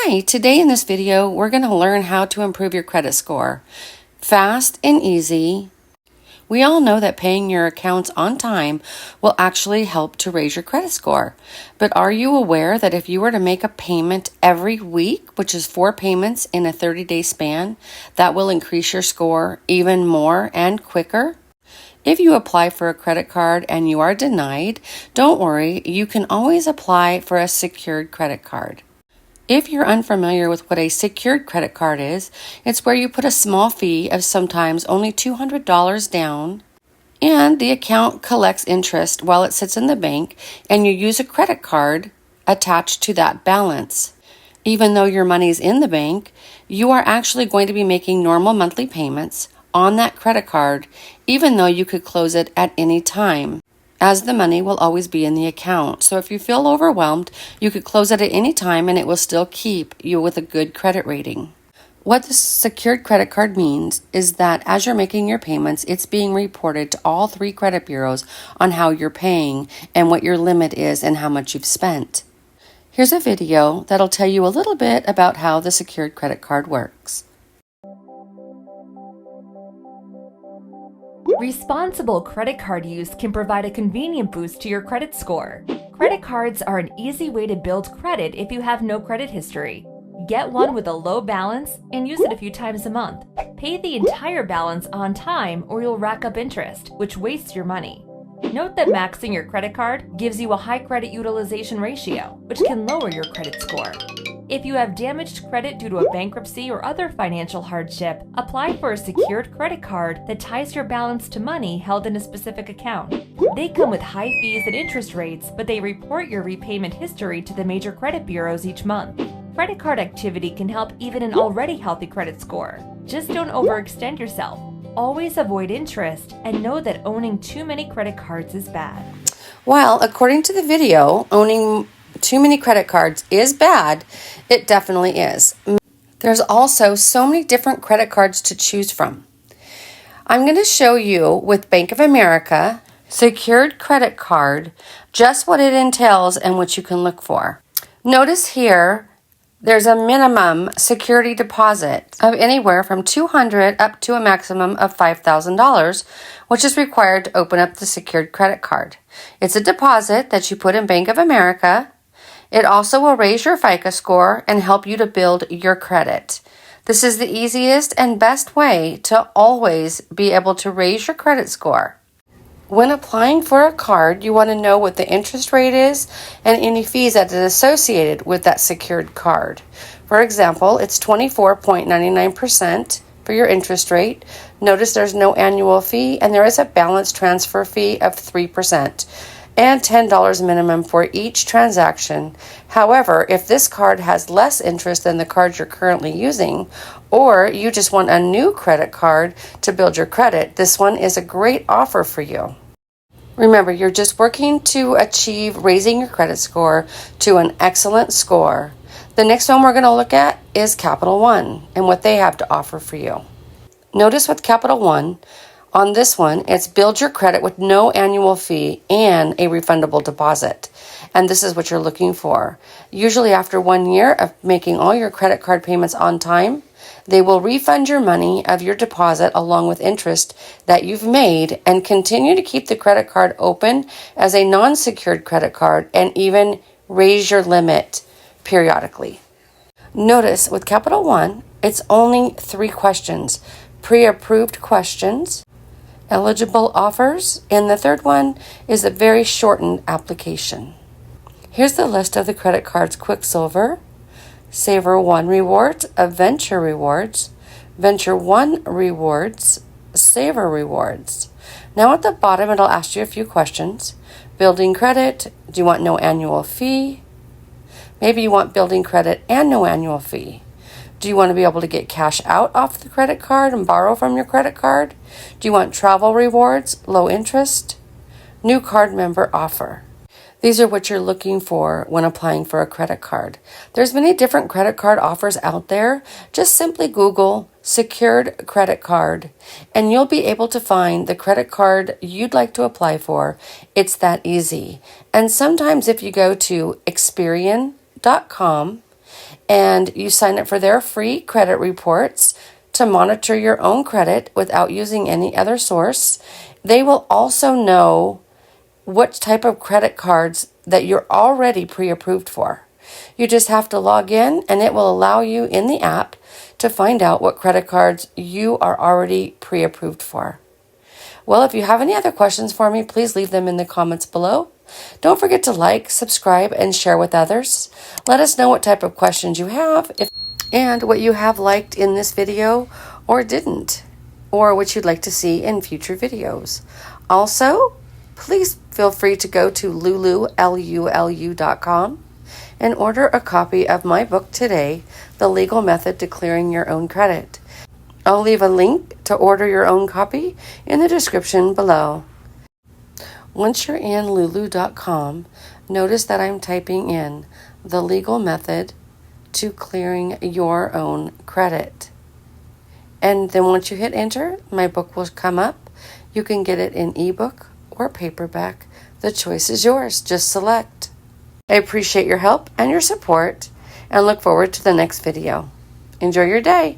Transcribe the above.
Hi, today in this video, we're going to learn how to improve your credit score. Fast and easy. We all know that paying your accounts on time will actually help to raise your credit score. But are you aware that if you were to make a payment every week, which is 4 payments in a 30-day span, that will increase your score even more and quicker? If you apply for a credit card and you are denied, don't worry, you can always apply for a secured credit card. If you're unfamiliar with what a secured credit card is, it's where you put a small fee of sometimes only $200 down, and the account collects interest while it sits in the bank, and you use a credit card attached to that balance. Even though your money's in the bank, you are actually going to be making normal monthly payments on that credit card, even though you could close it at any time, as the money will always be in the account. So if you feel overwhelmed, you could close it at any time and it will still keep you with a good credit rating. What the secured credit card means is that as you're making your payments, it's being reported to all 3 credit bureaus on how you're paying and what your limit is and how much you've spent. Here's a video that'll tell you a little bit about how the secured credit card works. Responsible credit card use can provide a convenient boost to your credit score. Credit cards are an easy way to build credit if you have no credit history. Get one with a low balance and use it a few times a month. Pay the entire balance on time or you'll rack up interest, which wastes your money. Note that maxing your credit card gives you a high credit utilization ratio, which can lower your credit score. If you have damaged credit due to a bankruptcy or other financial hardship, apply for a secured credit card that ties your balance to money held in a specific account. They come with high fees and interest rates, but they report your repayment history to the major credit bureaus each month. Credit card activity can help even an already healthy credit score. Just don't overextend yourself. Always avoid interest and know that owning too many credit cards is bad. Well, according to the video, owning too many credit cards is bad. It definitely is. There's also so many different credit cards to choose from. I'm going to show you with Bank of America secured credit card just what it entails and what you can look for. Notice here there's a minimum security deposit of anywhere from $200 up to a maximum of $5,000, which is required to open up the secured credit card. It's a deposit that you put in Bank of America. It also will raise your FICO score and help you to build your credit. This is the easiest and best way to always be able to raise your credit score. When applying for a card, you want to know what the interest rate is and any fees that is associated with that secured card. For example, it's 24.99% for your interest rate. Notice there's no annual fee and there is a balance transfer fee of 3%. And $10 minimum for each transaction. However, if this card has less interest than the card you're currently using, or you just want a new credit card to build your credit, this one is a great offer for you. Remember, you're just working to achieve raising your credit score to an excellent score. The next one we're going to look at is Capital One and what they have to offer for you. Notice with Capital One, on this one, it's build your credit with no annual fee and a refundable deposit. And this is what you're looking for. Usually after 1 year of making all your credit card payments on time, they will refund your money of your deposit along with interest that you've made and continue to keep the credit card open as a non-secured credit card and even raise your limit periodically. Notice with Capital One, it's only 3 questions, pre-approved questions, eligible offers, and the third one is a very shortened application. Here's the list of the credit cards: Quicksilver, Saver One Rewards, Venture Rewards, Venture One Rewards, Saver Rewards. Now at the bottom it'll ask you a few questions. Building credit, do you want no annual fee? Maybe you want building credit and no annual fee. Do you want to be able to get cash out off the credit card and borrow from your credit card? Do you want travel rewards, low interest? New card member offer. These are what you're looking for when applying for a credit card. There's many different credit card offers out there. Just simply Google secured credit card and you'll be able to find the credit card you'd like to apply for. It's that easy. And sometimes if you go to Experian.com and you sign up for their free credit reports to monitor your own credit without using any other source. They will also know what type of credit cards that you're already pre-approved for. You just have to log in, and it will allow you in the app to find out what credit cards you are already pre-approved for. Well, if you have any other questions for me, please leave them in the comments below. Don't forget to like, subscribe, and share with others. Let us know what type of questions you have and what you have liked in this video or didn't, or what you'd like to see in future videos. Also, please feel free to go to lulu.com and order a copy of my book today, The Legal Method to Clearing Your Own Credit. I'll leave a link to order your own copy in the description below. Once you're in lulu.com, notice that I'm typing in The Legal Method to Clearing Your Own Credit. And then once you hit enter, my book will come up. You can get it in ebook or paperback. The choice is yours. Just select. I appreciate your help and your support and look forward to the next video. Enjoy your day.